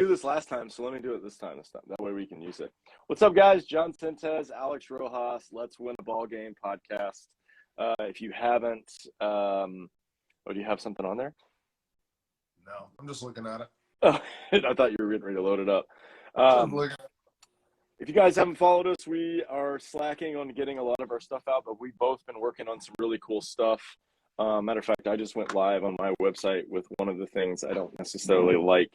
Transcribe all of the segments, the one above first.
do this last time, so let me do it this time. That way we can use it. What's up, guys? John Sentes, Alex Rojas, Let's Win the Ball Game podcast. If you haven't, do you have something on there? No, I'm just looking at it. Oh, I thought you were getting ready to load it up. If you guys haven't followed us, we are slacking on getting a lot of our stuff out, but we've both been working on some really cool stuff. Matter of fact, I just went live on my website with one of the things. I don't necessarily like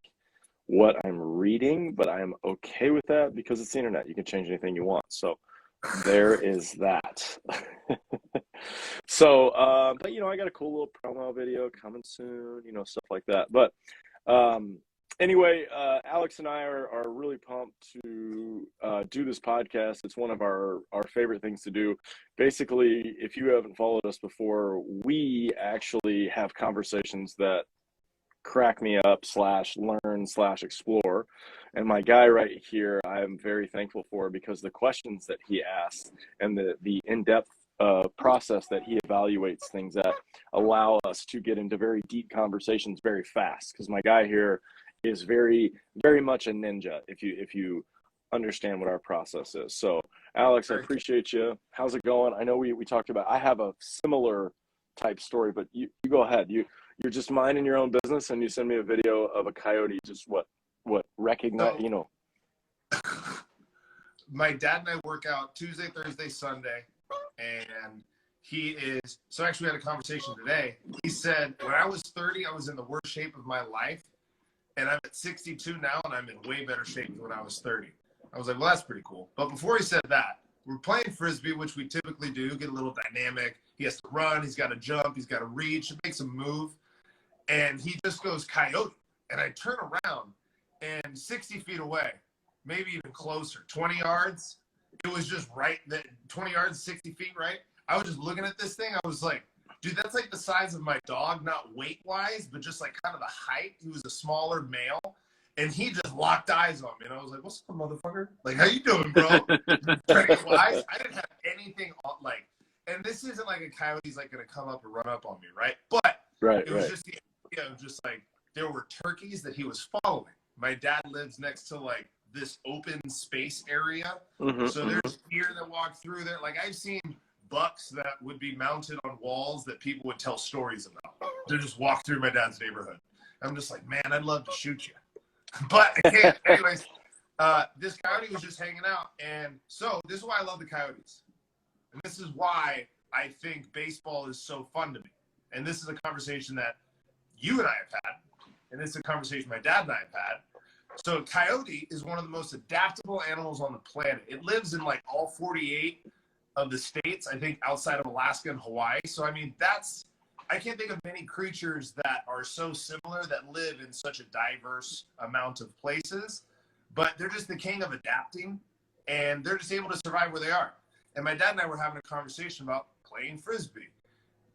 what I'm reading, but I'm okay with that because it's the internet. You can change anything you want. So there is that. So, but I got a cool little promo video coming soon, stuff like that. But anyway, Alex and I are really pumped to do this podcast. It's one of our favorite things to do. Basically, if you haven't followed us before, we actually have conversations that crack me up /learn/explore. And my guy right here, I'm very thankful for because the questions that he asks and the in-depth process that he evaluates things at allow us to get into very deep conversations very fast. Because my guy here is very, very much a ninja if you understand what our process is. So Alex, I appreciate you. How's it going? I know we talked about, I have a similar type story, but you go ahead. You're just minding your own business and you send me a video of a coyote just recognize, My dad and I work out Tuesday, Thursday, Sunday, and so actually we had a conversation today. He said, when I was 30, I was in the worst shape of my life, and I'm at 62 now, and I'm in way better shape than when I was 30. I was like, well, that's pretty cool. But before he said that, we're playing Frisbee, which we typically do, get a little dynamic. He has to run, he's got to jump, he's got to reach, it makes him move. And he just goes, coyote. And I turn around, and 60 feet away, maybe even closer, 20 yards, it was just right, 20 yards, 60 feet, right? I was just looking at this thing. I was like, dude, that's like the size of my dog, not weight-wise, but just like kind of the height. He was a smaller male, and he just locked eyes on me. And I was like, what's up, motherfucker? Like, how you doing, bro? Strength-wise, I didn't have anything on, like, and this isn't like a coyote's like going to come up and run up on me, right? But it was just the idea of just like, there were turkeys that he was following. My dad lives next to like this open space area. So there's deer that walk through there. Like I've seen bucks that would be mounted on walls that people would tell stories about. They just walk through my dad's neighborhood. I'm just like, man, I'd love to shoot you. But I can't. Anyways, this coyote was just hanging out. And so this is why I love the coyotes. And this is why I think baseball is so fun to me. And this is a conversation that you and I have had. And this is a conversation my dad and I have had. So a coyote is one of the most adaptable animals on the planet. It lives in like all 48 of the states, I think, outside of Alaska and Hawaii. So, I mean, I can't think of many creatures that are so similar that live in such a diverse amount of places. But they're just the king of adapting, and they're just able to survive where they are. And my dad and I were having a conversation about playing Frisbee.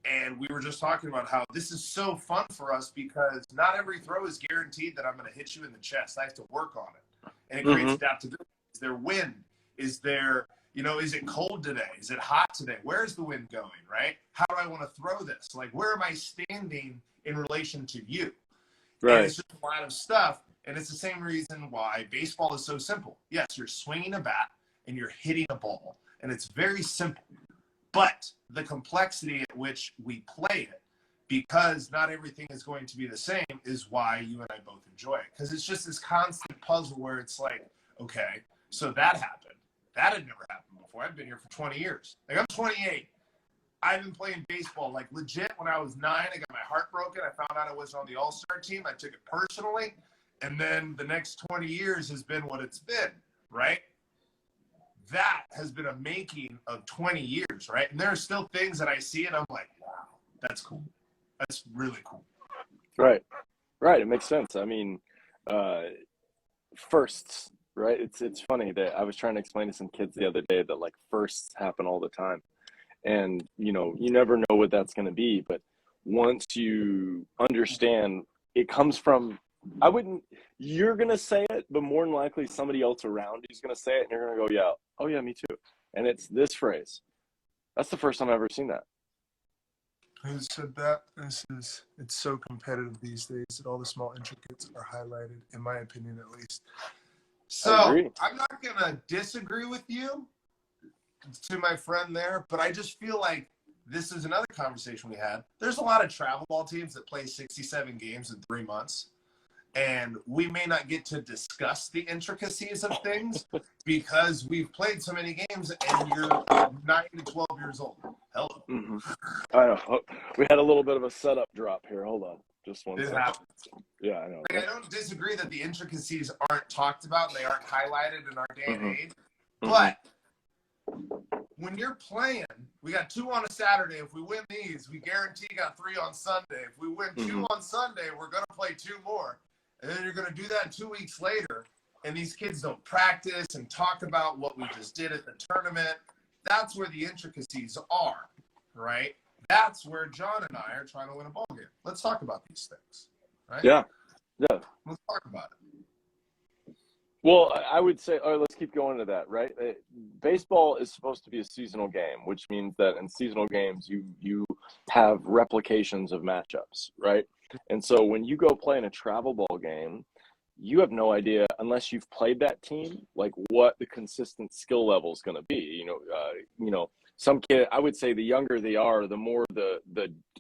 And we were just talking about how this is so fun for us because not every throw is guaranteed that I'm going to hit you in the chest. I have to work on it. And it creates adaptability. Is there wind? Is there, is it cold today? Is it hot today? Where's the wind going, right? How do I want to throw this? Like, where am I standing in relation to you? Right. And it's just a lot of stuff. And it's the same reason why baseball is so simple. Yes, you're swinging a bat and you're hitting a ball. And it's very simple. But the complexity at which we play it, because not everything is going to be the same, is why you and I both enjoy it. Because it's just this constant puzzle where it's like, okay, so that happened. That had never happened before. I've been here for 20 years. Like, I'm 28. I've been playing baseball, like, legit. When I was 9, I got my heart broken. I found out I wasn't on the all-star team. I took it personally. And then the next 20 years has been what it's been, right? That has been a making of 20 years, right? And there are still things that I see and I'm like, wow, that's cool. That's really cool. Right. It makes sense. I mean, firsts, right? It's funny that I was trying to explain to some kids the other day that like firsts happen all the time. And, you never know what that's going to be. But once you understand, it comes from, you're going to say it, but more than likely somebody else around you is going to say it and you're going to go, yeah, oh yeah, me too. And it's this phrase. That's the first time I've ever seen that. Who said that? It's so competitive these days that all the small intricates are highlighted, in my opinion at least. So I agree. I'm not going to disagree with you, to my friend there, but I just feel like this is another conversation we had. There's a lot of travel ball teams that play 67 games in 3 months, and we may not get to discuss the intricacies of things because we've played so many games and you're 9 to 12 years old. Hello. Mm-hmm. I know. We had a little bit of a setup drop here. Hold on. Just one second. Happens. Yeah, I know. Like, I don't disagree that the intricacies aren't talked about. They aren't highlighted in our day and age. Mm-hmm. But when you're playing, we got 2 on a Saturday. If we win these, we guarantee got 3 on Sunday. If we win 2 on Sunday, we're going to play 2 more. And then you're going to do that 2 weeks later, and these kids don't practice and talk about what we just did at the tournament. That's where the intricacies are, right? That's where John and I are trying to win a ball game. Let's talk about these things, right? Yeah. Let's talk about it. Well, I would say, let's keep going to that, right? Baseball is supposed to be a seasonal game, which means that in seasonal games, you have replications of matchups, right? And so when you go play in a travel ball game, you have no idea, unless you've played that team, like what the consistent skill level is going to be. Some kid, I would say the younger they are, the more the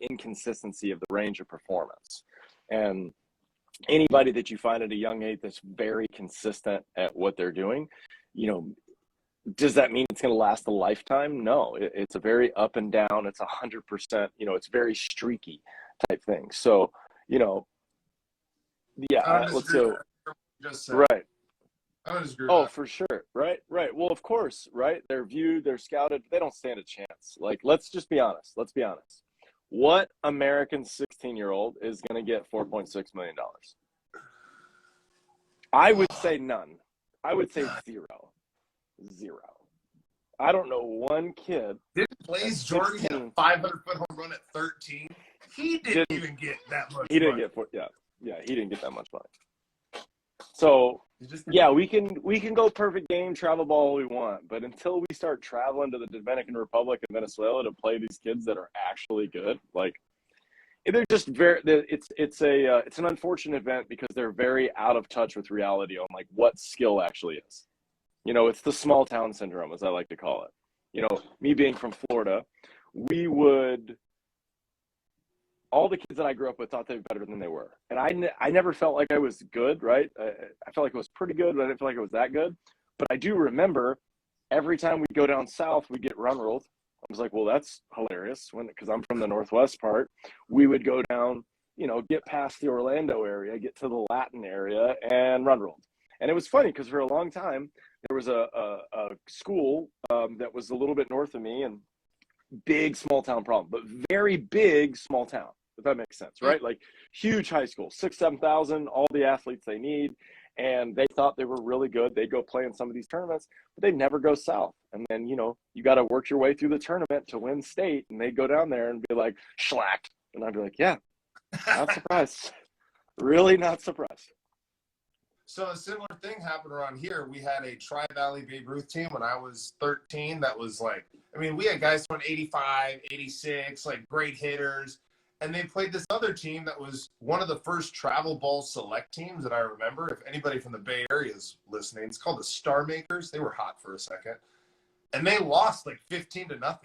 inconsistency of the range of performance. And anybody that you find at a young age that's very consistent at what they're doing, does that mean it's going to last a lifetime? No, it's a very up and down. It's 100%, it's very streaky type thing. So, let's go. Right. I don't disagree. Oh, for sure. Right. Well, of course, right. They're viewed, they're scouted. They don't stand a chance. Like, let's just be honest. Let's be honest. What American 16-year-old is going to get $4.6 million? I would say none. I would say zero. I don't know one kid. Didn't Blaze Jordan hit a 500-foot home run at 13? He didn't even get that much. He didn't get he didn't get that much money. So yeah, we can go perfect game travel ball all we want, but until we start traveling to the Dominican Republic and Venezuela to play these kids that are actually good, like they're just it's an unfortunate event because they're very out of touch with reality on like what skill actually is. It's the small town syndrome, as I like to call it. Me being from Florida, all the kids that I grew up with thought they were better than they were. And I never felt like I was good, right? I felt like it was pretty good, but I didn't feel like it was that good. But I do remember every time we'd go down south, we'd get run ruled. I was like, well, that's hilarious because I'm from the Northwest part. We would go down, get past the Orlando area, get to the Latin area and run ruled. And it was funny because for a long time, there was a school that was a little bit north of me and big small town problem, but very big small town, if that makes sense, right? Like huge high school, 6,000-7,000, all the athletes they need. And they thought they were really good. They'd go play in some of these tournaments, but they'd never go south. And then, you got to work your way through the tournament to win state. And they'd go down there and be like, schlacked. And I'd be like, yeah, not surprised. Really not surprised. So a similar thing happened around here. We had a Tri-Valley Babe Ruth team when I was 13. That was like, we had guys throwing 85, 86, like great hitters. And they played this other team that was one of the first travel ball select teams that I remember. If anybody from the Bay Area is listening, it's called the Star Makers. They were hot for a second. And they lost like 15-0.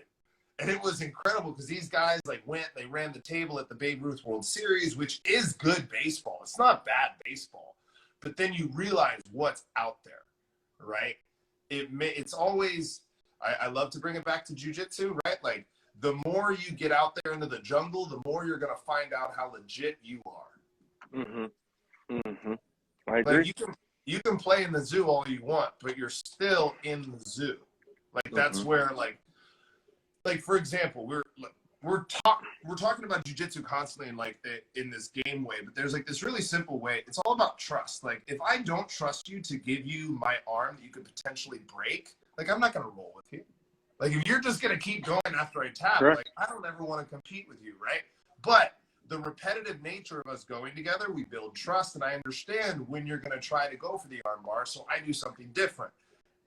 And it was incredible because these guys they ran the table at the Babe Ruth World Series, which is good baseball. It's not bad baseball. But then you realize what's out there, right? It's always, I love to bring it back to jiu-jitsu, right? Like, the more you get out there into the jungle, the more you're going to find out how legit you are. I agree. Like you can play in the zoo all you want, but you're still in the zoo. Like that's where like for example, we're talking about jiu-jitsu constantly in this game way, but there's like this really simple way. It's all about trust. Like if I don't trust you to give you my arm that you could potentially break, like I'm not going to roll with you. Like, if you're just going to keep going after I tap, like, I don't ever want to compete with you, right? But the repetitive nature of us going together, we build trust, and I understand when you're going to try to go for the arm bar, so I do something different.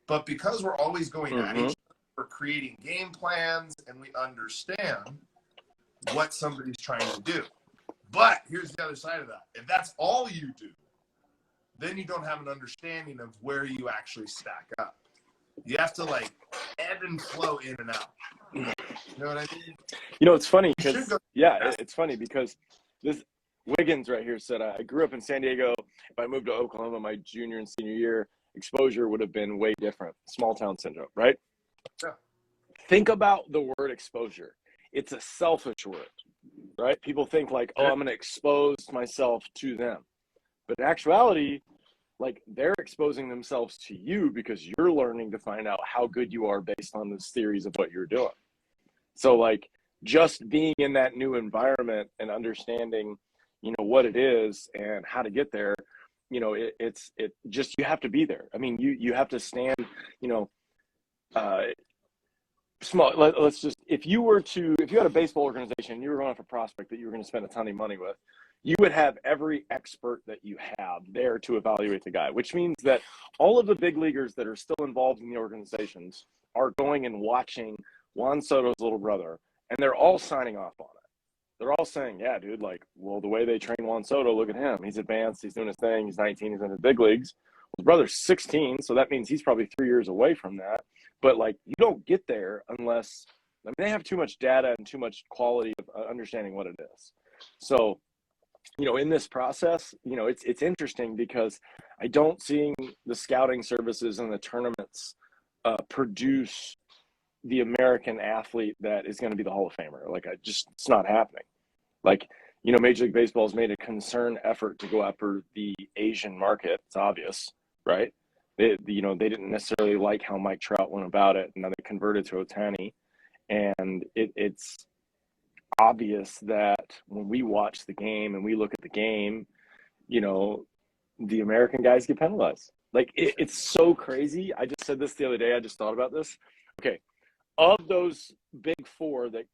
But because we're always going at each other, we're creating game plans, and we understand what somebody's trying to do. But here's the other side of that. If that's all you do, then you don't have an understanding of where you actually stack up. You have to like ebb and flow in and out. You know what I mean? You know, it's funny because it's funny because this Wiggins right here said, I grew up in San Diego. If I moved to Oklahoma my junior and senior year, exposure would have been way different. Small town syndrome, right? Yeah. Think about the word exposure. It's a selfish word, right? People think like, oh, I'm going to expose myself to them. But in actuality, like they're exposing themselves to you because you're learning to find out how good you are based on those theories of what you're doing. So like just being in that new environment and understanding, you know, what it is and how to get there, you know, it just, you have to be there. I mean, you have to stand, you know, small. Let's just, if you had a baseball organization and you were going off a prospect that you were going to spend a ton of money with, you would have every expert that you have there to evaluate the guy, which means that all of the big leaguers that are still involved in the organizations are going and watching Juan Soto's little brother, and they're all signing off on it. They're all saying, yeah, dude, like, well, the way they train Juan Soto, look at him. He's advanced. He's doing his thing. He's 19. He's in the big leagues. Well, his brother's 16, so that means he's probably 3 years away from that. But, like, you don't get there unless – I mean, they have too much data and too much quality of understanding what it is. So, you know, in this process, you know, it's interesting because I don't see the scouting services and the tournaments produce the American athlete that is going to be the Hall of Famer. Like, it's not happening. Like, you know, Major League Baseball has made a concerted effort to go after the Asian market. It's obvious, right? They didn't necessarily like how Mike Trout went about it, and now they converted to Ohtani. And it's obvious that when we watch the game and we look at the game, you know, the American guys get penalized. Like, it's so crazy. I just said this the other day. I just thought about this. Okay. Of those big four that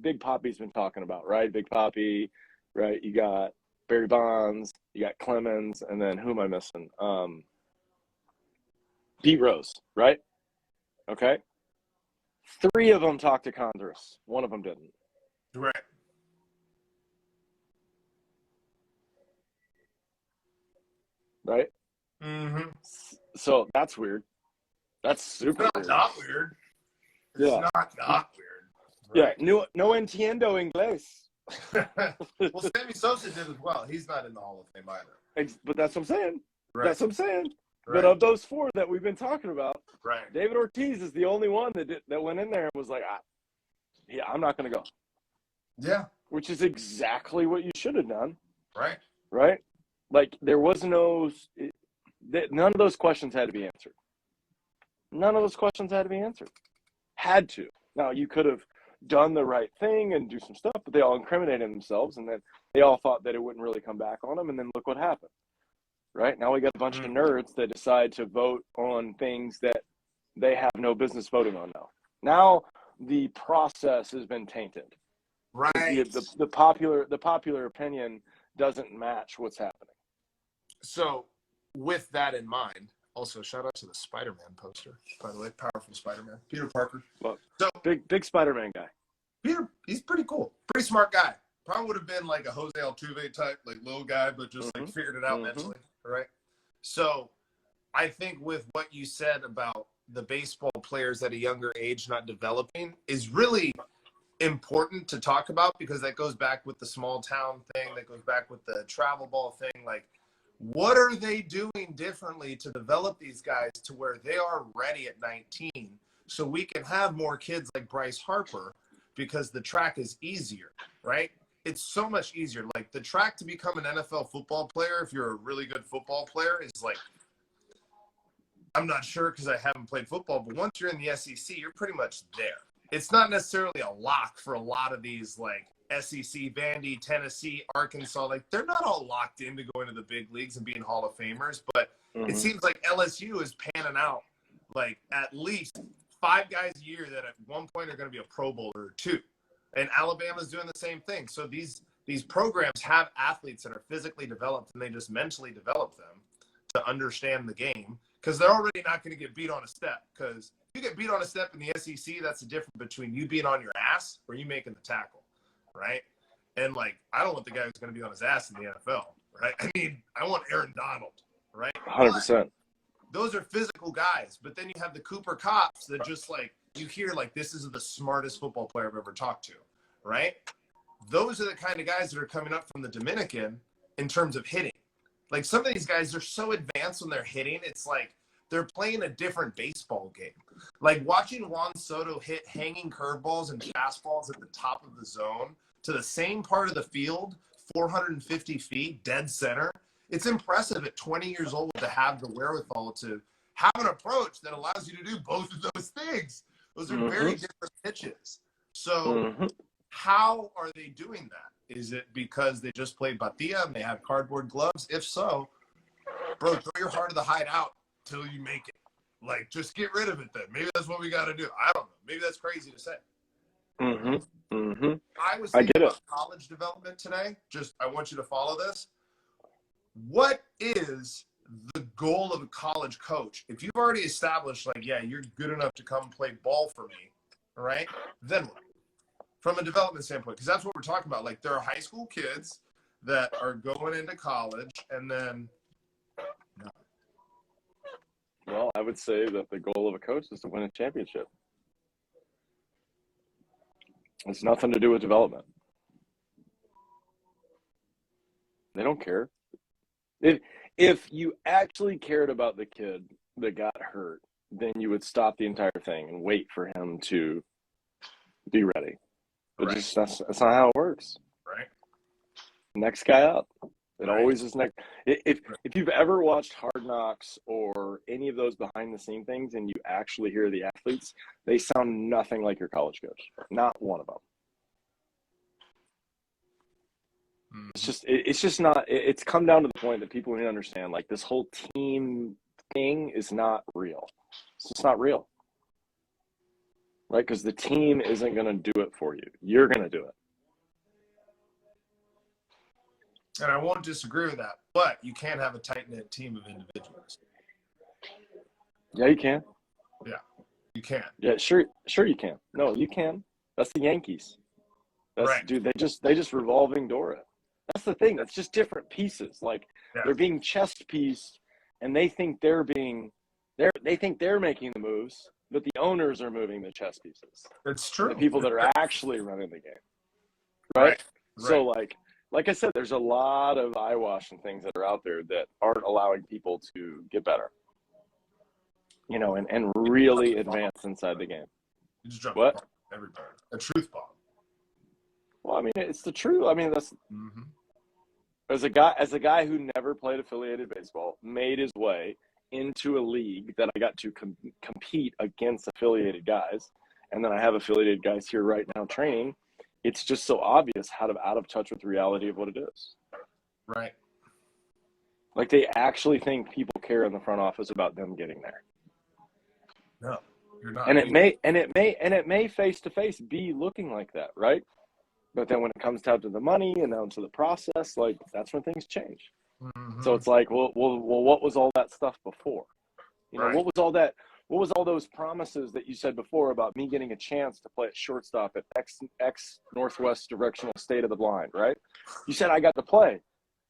Big Poppy's been talking about, right? Big Poppy, right? You got Barry Bonds, you got Clemens, and then who am I missing? Pete Rose, right? Okay. 3 of them talked to Congress. 1 of them didn't. Right. Right? Mm-hmm. So that's weird. That's super weird. Not weird. It's not weird. Right? Yeah. No entiendo inglés. Well, Sammy Sosa did as well. He's not in the Hall of Fame either. But that's what I'm saying. Right. That's what I'm saying. Right. But of those 4 that we've been talking about, right, David Ortiz is the only one that went in there and was like, yeah, I'm not going to go. Yeah. Which is exactly what you should have done. Right. Right? Like, there was none of those questions had to be answered. None of those questions had to be answered. Had to. Now, you could have done the right thing and do some stuff, but they all incriminated themselves, and then they all thought that it wouldn't really come back on them, and then look what happened. Right? Now we got a bunch of nerds that decide to vote on things that they have no business voting on now. Now the process has been tainted. Right. The popular opinion doesn't match what's happening. So with that in mind, also shout out to the Spider-Man poster, by the way, powerful Spider-Man, Peter Parker. Well, so big Spider-Man guy. Peter, he's pretty cool, pretty smart guy. Probably would have been like a Jose Altuve type, like little guy, but just like figured it out mentally. Right. So I think with what you said about the baseball players at a younger age not developing is really important to talk about, because that goes back with the small town thing, that goes back with the travel ball thing. Like, what are they doing differently to develop these guys to where they are ready at 19 so we can have more kids like Bryce Harper, because the track is easier, right? It's so much easier. Like, the track to become an NFL football player, if you're a really good football player, is like, I'm not sure because I haven't played football, but once you're in the SEC, you're pretty much there. It's not necessarily a lock for a lot of these, like, SEC, Vandy, Tennessee, Arkansas. Like, they're not all locked into going to the big leagues and being Hall of Famers, but it seems like LSU is panning out, like, at least 5 guys a year that at one point are going to be a Pro Bowler or 2. And Alabama's doing the same thing. So these programs have athletes that are physically developed, and they just mentally develop them to understand the game, because they're already not going to get beat on a step, because you get beat on a step in the SEC, that's the difference between you being on your ass or you making the tackle, right? And like, I don't want the guy who's going to be on his ass in the NFL, right? I mean, I want Aaron Donald, right? 100%. Those are physical guys. But then you have the Cooper Cops that just like, you hear like, this is the smartest football player I've ever talked to, right? Those are the kind of guys that are coming up from the Dominican in terms of hitting. Like some of these guys are so advanced when they're hitting, it's like they're playing a different baseball game. Like watching Juan Soto hit hanging curveballs and fastballs at the top of the zone to the same part of the field, 450 feet, dead center. It's impressive at 20 years old to have the wherewithal to have an approach that allows you to do both of those things. Those are very different pitches. So how are they doing that? Is it because they just play Batia and they have cardboard gloves? If so, bro, throw your heart to the hideout till you make it. Like, just get rid of it then. Maybe that's what we got to do. I don't know. Maybe that's crazy to say. I was thinking about college development today. Just, I want you to follow this. What is the goal of a college coach? If you've already established, like, yeah, you're good enough to come play ball for me, all right? Then what? From a development standpoint, because that's what we're talking about. Like, there are high school kids that are going into college, and then no. Well, I would say that the goal of a coach is to win a championship. It's nothing to do with development. They don't care. If you actually cared about the kid that got hurt, then you would stop the entire thing and wait for him to be ready. But just, that's not how it works. Right. Next guy up. It always is next. If you've ever watched Hard Knocks or any of those behind the scene things and you actually hear the athletes, they sound nothing like your college coach. Not one of them. It's just not, it's come down to the point that people need to understand, like, this whole team thing is not real. It's just not real. Right? Because the team isn't going to do it for you. You're going to do it. And I won't disagree with that, but you can't have a tight-knit team of individuals. Yeah, you can. Yeah, you can. Yeah, sure you can. No, you can. That's the Yankees. Dude, they just revolving door it. That's the thing. That's just different pieces. Like, they're being chess pieced, and they think they're making the moves, but the owners are moving the chess pieces. It's true. The people that are actually running the game. Right? So, like I said, there's a lot of eyewash and things that are out there that aren't allowing people to get better, you know, and really advance inside the game. You just drop what? Everybody. A truth bomb. Well, I mean, it's the truth. I mean, that's as a guy who never played affiliated baseball, made his way into a league that I got to compete against affiliated guys, and then I have affiliated guys here right now training. It's just so obvious how out of touch with the reality of what it is. Right. Like, they actually think people care in the front office about them getting there. No, you're not. And it may face to face be looking like that, right? But then when it comes down to the money and down to the process, like, that's when things change. So it's like, well, what was all that stuff before? You know, what was all that? What was all those promises that you said before about me getting a chance to play at shortstop at X Northwest Directional State of the Blind, right? You said I got to play,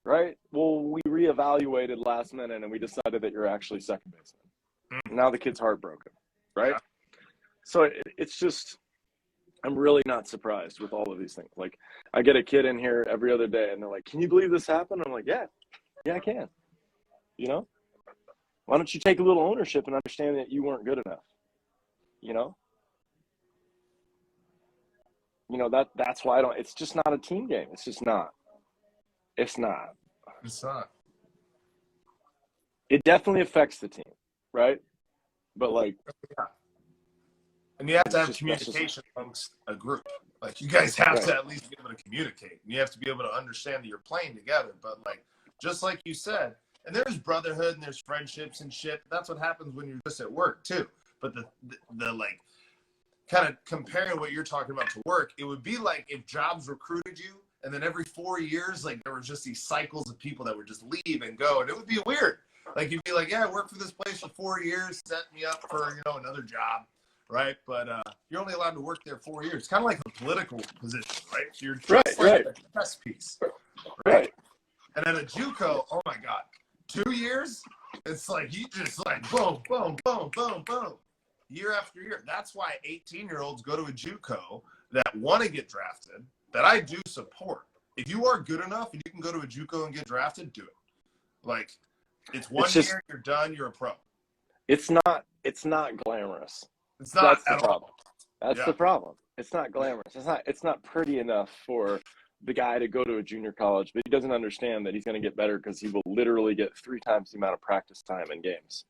right? Well, we reevaluated last minute and we decided that you're actually second baseman. Now the kid's heartbroken, right? Yeah. So it's just, I'm really not surprised with all of these things. Like, I get a kid in here every other day and they're like, can you believe this happened? I'm like, yeah, I can. You know? Why don't you take a little ownership and understand that you weren't good enough? You know? You know, that's why it's just not a team game. It's just not. It's not. It's not. It definitely affects the team, right? But, like, and you have to have communication amongst a group. Like, you guys have to at least be able to communicate. And you have to be able to understand that you're playing together. But, like, just like you said, and there's brotherhood and there's friendships and shit. That's what happens when you're just at work too. But the like, kind of comparing what you're talking about to work, it would be like if jobs recruited you and then every 4 years, like, there were just these cycles of people that would just leave and go, and it would be weird. Like you'd be like, yeah, I worked for this place for 4 years, set me up for, another job, right? But you're only allowed to work there 4 years. It's kind of like a political position, right? You're just like a press piece, right? And at a JUCO, oh my God, 2 years? It's like you just like boom, boom, boom, boom, boom, year after year. That's why 18-year-olds go to a JUCO that want to get drafted, that I do support. If you are good enough and you can go to a JUCO and get drafted, do it. Like, it's one year, you're done, you're a pro. It's not glamorous. It's not. That's the problem. That's the problem. It's not glamorous. It's not pretty enough for the guy to go to a junior college, but he doesn't understand that he's going to get better because he will literally get 3 times the amount of practice time in games.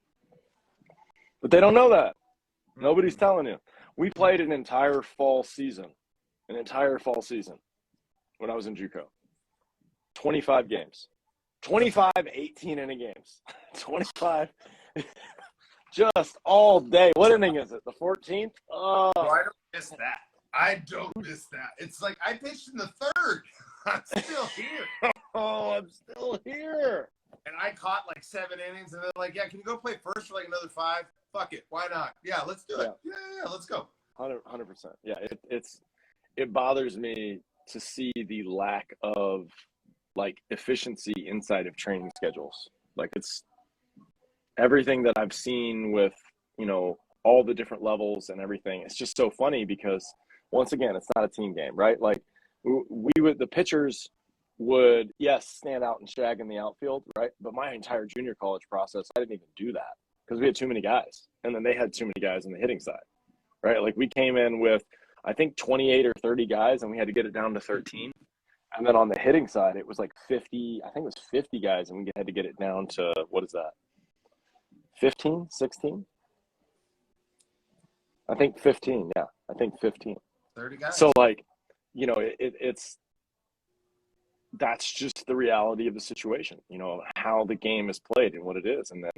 But they don't know that. Nobody's telling you. We played an entire fall season when I was in JUCO. 25 games. 25 18-inning games. 25 just all day. What inning is it? The 14th? Oh, I don't miss that. I don't miss that. It's like I pitched in the 3rd. I'm still here. Oh, I'm still here. And I caught like 7 innings, and they're like, yeah, can you go play first for like another 5? Fuck it. Why not? Yeah, let's do it. Yeah, let's go. 100%. Yeah, it bothers me to see the lack of like efficiency inside of training schedules. Like it's everything that I've seen with, all the different levels and everything. It's just so funny because once again, it's not a team game, right? Like the pitchers would, yes, stand out and shag in the outfield, right? But my entire junior college process, I didn't even do that because we had too many guys. And then they had too many guys on the hitting side, right? Like we came in with, I think 28 or 30 guys and we had to get it down to 13. And then on the hitting side, it was like 50, I think it was 50 guys and we had to get it down to, what is that? 15, 16? I think 15. Yeah, I think 15. 30 guys. So like, it's that's just the reality of the situation, how the game is played and what it is. And then,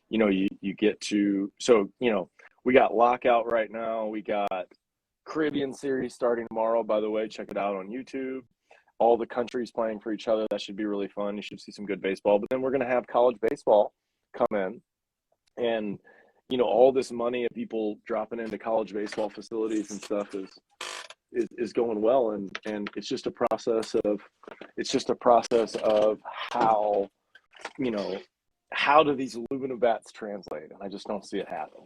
you get to, so, we got lockout right now. We got Caribbean series starting tomorrow, by the way, check it out on YouTube. All the countries playing for each other. That should be really fun. You should see some good baseball, but then we're going to have college baseball come in and, all this money of people dropping into college baseball facilities and stuff is going well. And it's just a process of how, how do these aluminum bats translate? And I just don't see it happening.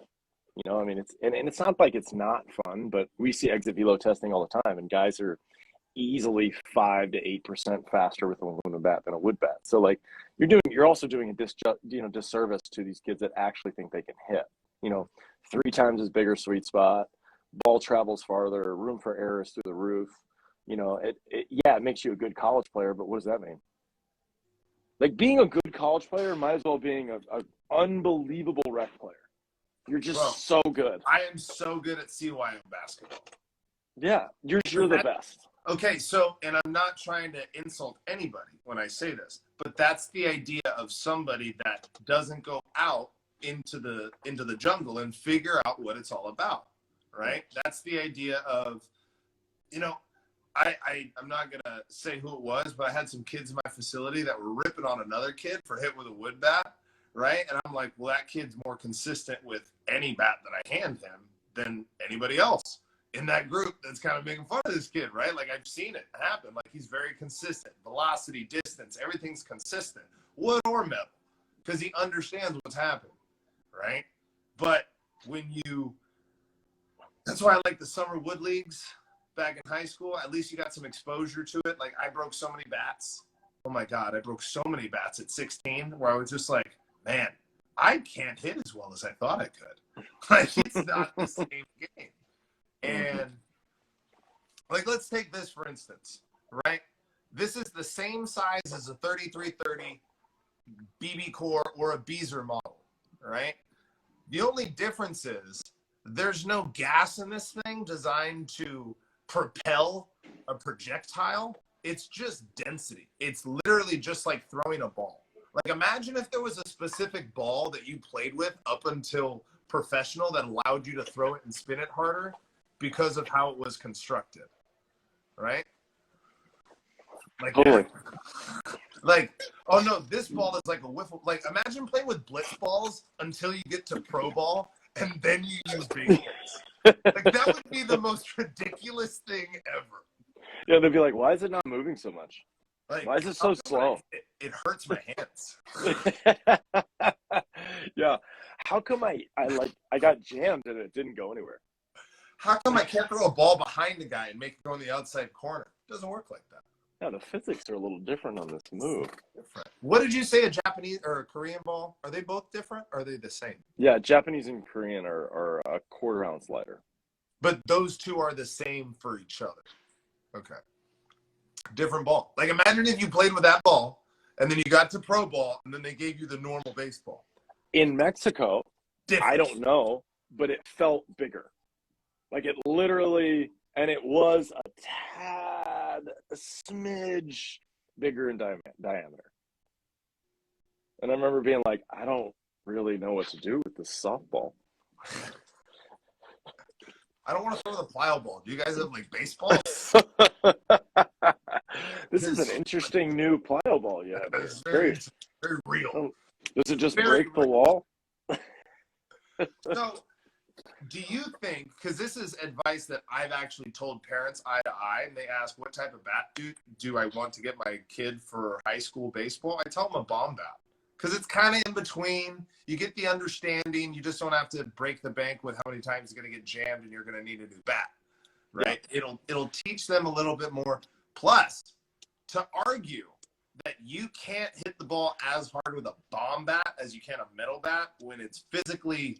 It's not like it's not fun, but we see exit velo testing all the time and guys are easily 5 to 8% faster with an aluminum bat than a wood bat. So like you're also doing a disservice to these kids that actually think they can hit, 3 times as bigger sweet spot, ball travels farther, room for errors through the roof. It makes you a good college player, but what does that mean? Like being a good college player might as well being an unbelievable rec player. You're just so good. I am so good at CYO basketball. Yeah, you're the best. Okay, so, and I'm not trying to insult anybody when I say this, but that's the idea of somebody that doesn't go out into the jungle and figure out what it's all about, right? That's the idea of, I'm not going to say who it was, but I had some kids in my facility that were ripping on another kid for hit with a wood bat, right? And I'm like, well, that kid's more consistent with any bat that I hand him than anybody else in that group that's kind of making fun of this kid, right? Like I've seen it happen. Like he's very consistent. Velocity, distance, everything's consistent. Wood or metal, because he understands what's happening, right? But that's why I like the summer wood leagues back in high school. At least you got some exposure to it. Like I broke so many bats. Oh my God, I broke so many bats at 16 where I was just like, man, I can't hit as well as I thought I could. Like it's not the same game. And like, let's take this for instance, right? This is the same size as a 3330 BB core or a Beezer model, right? The only difference is there's no gas in this thing designed to propel a projectile. It's just density. It's literally just like throwing a ball. Like imagine if there was a specific ball that you played with up until professional that allowed you to throw it and spin it harder because of how it was constructed, right? Like, Totally. like, oh no, this ball is like a wiffle. Like, imagine playing with blitz balls until you get to pro ball, and then you use baseballs. Like, that would be the most ridiculous thing ever. Yeah, they'd be like, why is it not moving so much? Like, Why is it so slow? It hurts my hands. Yeah. How come I got jammed and it didn't go anywhere? How come I can't throw a ball behind the guy and make it go in the outside corner? It doesn't work like that. Yeah, the physics are a little different on this move. Different. What did you say, a Japanese or a Korean ball? Are they both different or are they the same? Yeah, Japanese and Korean are a quarter ounce lighter. But those two are the same for each other. Okay. Different ball. Like, imagine if you played with that ball and then you got to pro ball and then they gave you the normal baseball. In Mexico, Different. I don't know, but it felt bigger. Like, it literally, and it was a smidge bigger in diameter. And I remember being like, I don't really know what to do with this softball. I don't want to throw the plyo ball. Do you guys have, like, baseballs? This is an interesting new plyo ball. Yeah, it's very real. Does it just Very break the wall? So, do you think, because this is advice that I've actually told parents eye to eye, and they ask, what type of bat do I want to get my kid for high school baseball? I tell them a bomb bat. Because it's kind of in between. You get the understanding. You just don't have to break the bank with how many times it's going to get jammed and you're going to need a new bat, right? Yeah. It'll teach them a little bit more. Plus, to argue that you can't hit the ball as hard with a bomb bat as you can a metal bat when it's physically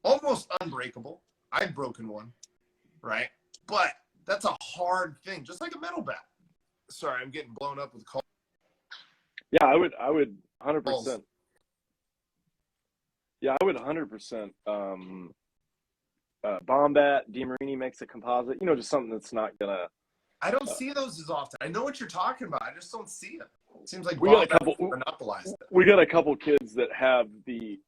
almost unbreakable. I've broken one, right? But that's a hard thing, just like a metal bat. Sorry, I'm getting blown up with calls. Yeah, I would 100%. Yeah, I would 100%. Bomb bat, DeMarini makes a composite. You know, just something that's not gonna. I don't see those as often. I know what you're talking about. I just don't see them. It seems like We got a couple kids that have the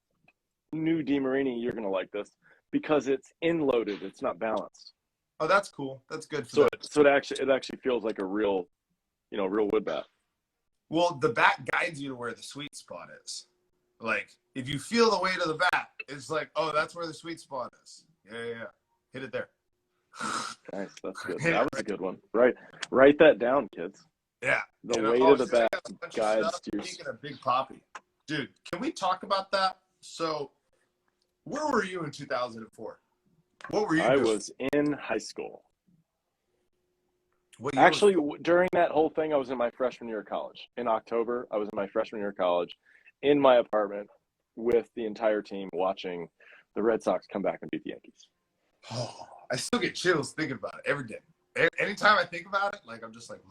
new DeMarini. You're gonna like this because it's in-loaded. It's not balanced. Oh, that's cool. That's good for them. So it actually feels like a real, real wood bat. Well, the bat guides you to where the sweet spot is. Like, if you feel the weight of the bat, it's like, oh, that's where the sweet spot is. Yeah. Hit it there. Nice, that's good. That was a good one. Write that down, kids. Yeah. The weight of the bat guides your. Speaking of Big Poppy, dude, can we talk about that? So, where were you in 2004? What were you doing? I was in high school. What year Actually, during that whole thing, I was in my freshman year of college. In October, I was in my freshman year of college in my apartment with the entire team watching the Red Sox come back and beat the Yankees. Oh, I still get chills thinking about it every day. Anytime I think about it, like, I'm just like,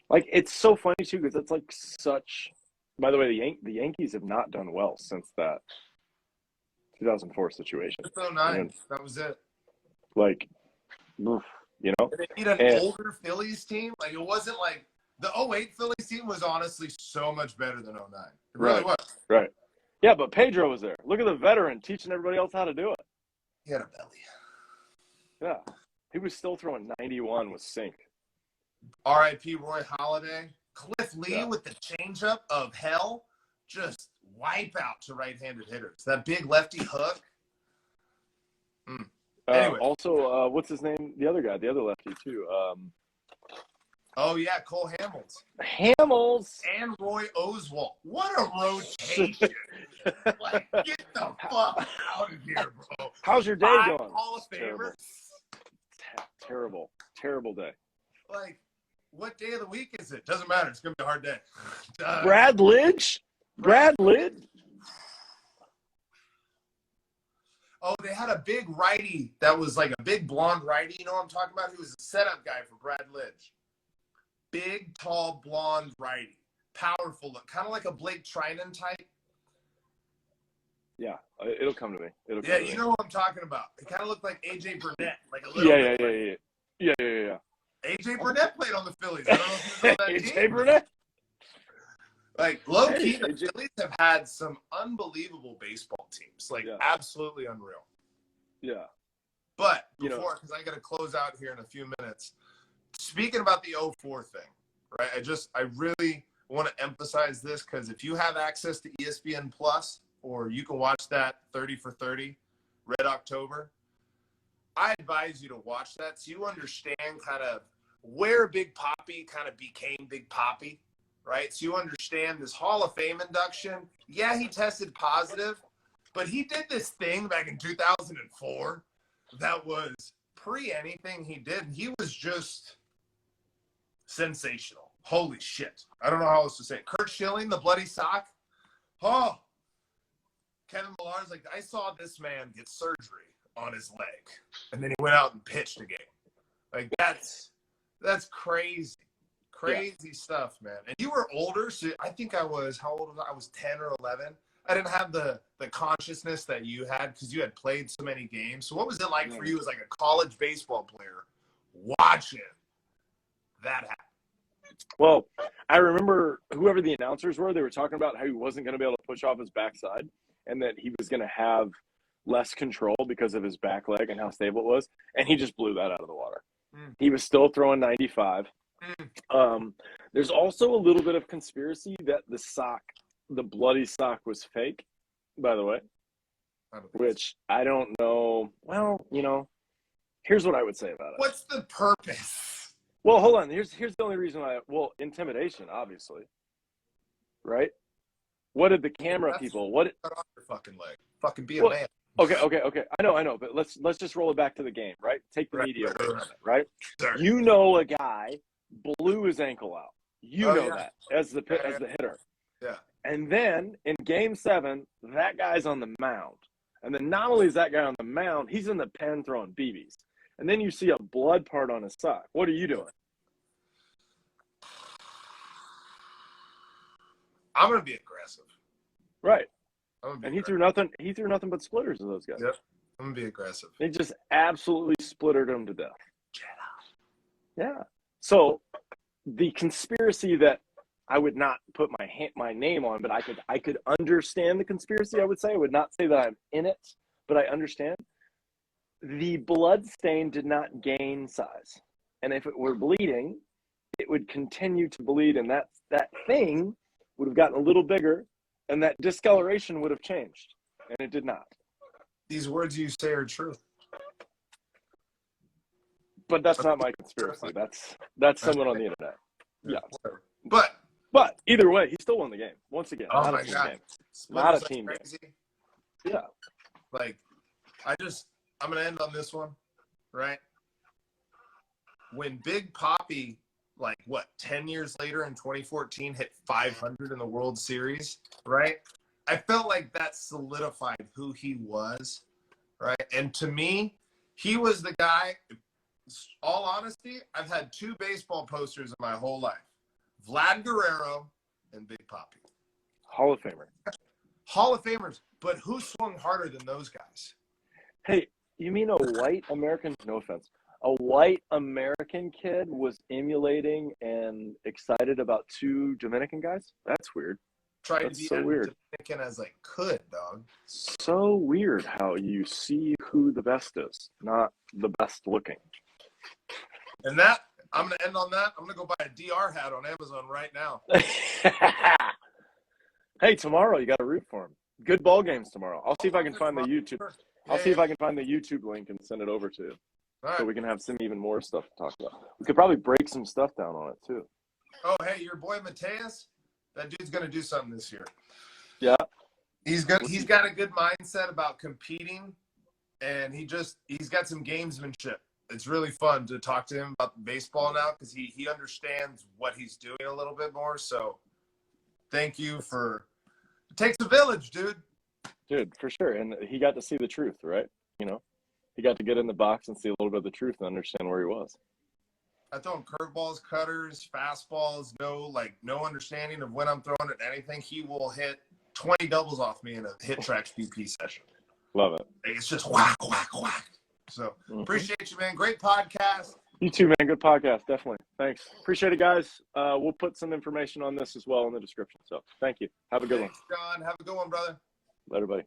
Like, it's so funny too because it's like such. By the way, the Yankees have not done well since that 2004 situation. 2009, that was it. Like, you know, And they beat an older Phillies team. Like, it wasn't like the 08 Phillies team was honestly so much better than 09. It really was. Right. Yeah, but Pedro was there. Look at the veteran teaching everybody else how to do it. He had a belly. Yeah. He was still throwing 91 with sink. R.I.P. Roy Halladay. Cliff Lee with the changeup of hell. Just wipe out to right-handed hitters. That big lefty hook. Anyway. Also, what's his name? The other guy, the other lefty too. Oh, yeah, Cole Hamels. Hamels. And Roy Oswalt. What a rotation. Like, get the fuck out of here, bro. How's your day going? Hall of Famer. Terrible day. Like, what day of the week is it? Doesn't matter. It's going to be a hard day. Brad Lidge? Brad Lidge? Oh, they had a big righty that was like a big blonde righty. You know what I'm talking about? He was a setup guy for Brad Lidge. Big, tall, blonde righty. Powerful look. Kind of like a Blake Trinan type. Yeah, it'll come to me. You know what I'm talking about. It kind of looked like A.J. Burnett. Like a little bit. Yeah. A.J. Burnett played on the Phillies. I don't know if you know that A.J. Burnett? Like, low-key, the Phillies have had some unbelievable baseball teams. Like, absolutely unreal. Yeah. But before, because I got to close out here in a few minutes, speaking about the 04 thing, right? I really want to emphasize this because if you have access to ESPN Plus, or you can watch that 30 for 30, Red October, I advise you to watch that so you understand kind of where Big Papi kind of became Big Papi, right? So you understand this Hall of Fame induction. Yeah, he tested positive, but he did this thing back in 2004 that was pre anything he did. He was just sensational. Holy shit. I don't know how else to say it. Kurt Schilling, the bloody sock. Oh, Kevin Millar's like, I saw this man get surgery on his leg, and then he went out and pitched a game. Like, that's crazy stuff, man. And you were older, so I think how old was I? I was 10 or 11. I didn't have the consciousness that you had because you had played so many games. So what was it like for you as like a college baseball player watching that happen? Well, I remember whoever the announcers were, they were talking about how he wasn't going to be able to push off his backside and that he was going to have less control because of his back leg and how stable it was. And he just blew that out of the water. He was still throwing 95. There's also a little bit of conspiracy that the bloody sock was fake, by the way, which I don't know. Well, here's what I would say about it. What's the purpose? Well, hold on. Here's the only reason intimidation, obviously. Right? What did the camera people, cut off your fucking leg. Fucking be a man. Okay. I know. But let's just roll it back to the game, right? Take the media away from it, right? Sure. A guy blew his ankle out. That as the hitter. Yeah. And then in Game 7, that guy's on the mound. And then not only is that guy on the mound, he's in the pen throwing BBs. And then you see a blood part on his sock. What are you doing? I'm gonna be aggressive. Right. And he threw nothing but splitters to those guys. Yep. I'm gonna be aggressive. They just absolutely splittered him to death. Yeah. So the conspiracy that I would not put my name on, but I could understand the conspiracy, I would say. I would not say that I'm in it, but I understand. The blood stain did not gain size. And if it were bleeding, it would continue to bleed, and that thing would have gotten a little bigger, and that discoloration would have changed, and it did not. These words you say are true. But that's not my conspiracy. That's someone on the internet. Yeah. But either way, he still won the game. Once again, oh not my a team God. game. Not a team game. Yeah. Like, I'm going to end on this one, right? When Big Papi, 10 years later in 2014, hit 500 in the World Series, right? I felt like that solidified who he was, right? And to me, he was the guy, all honesty, I've had 2 baseball posters in my whole life. Vlad Guerrero and Big Papi. Hall of Famer. Hall of Famers, but who swung harder than those guys? Hey, you mean a white American, no offense, a white American kid was emulating and excited about 2 Dominican guys? That's weird. That's so weird. Dominican as I could, dog. So weird how you see who the best is, not the best looking. And that, I'm going to end on that. I'm going to go buy a DR hat on Amazon right now. Hey, tomorrow you got to root for him. Good ball games tomorrow. I'll see if I can find the YouTube. I'll see if I can find the YouTube link and send it over to you. Right. So we can have some even more stuff to talk about. We could probably break some stuff down on it too. Oh, hey, your boy Mateus, that dude's going to do something this year. Yeah. He's got a good mindset about competing, and he's got some gamesmanship. It's really fun to talk to him about baseball now because he understands what he's doing a little bit more. So thank you it takes a village, dude. Dude, for sure. And he got to see the truth, right? He got to get in the box and see a little bit of the truth and understand where he was. I throw him curveballs, cutters, fastballs, no understanding of when I'm throwing at anything. He will hit 20 doubles off me in a hit track BP session. Love it. It's just whack, whack, whack. So appreciate you, man. Great podcast. You too, man. Good podcast. Definitely. Thanks. Appreciate it, guys. We'll put some information on this as well in the description. So thank you. Have a good one. John. Have a good one, brother. Later, buddy.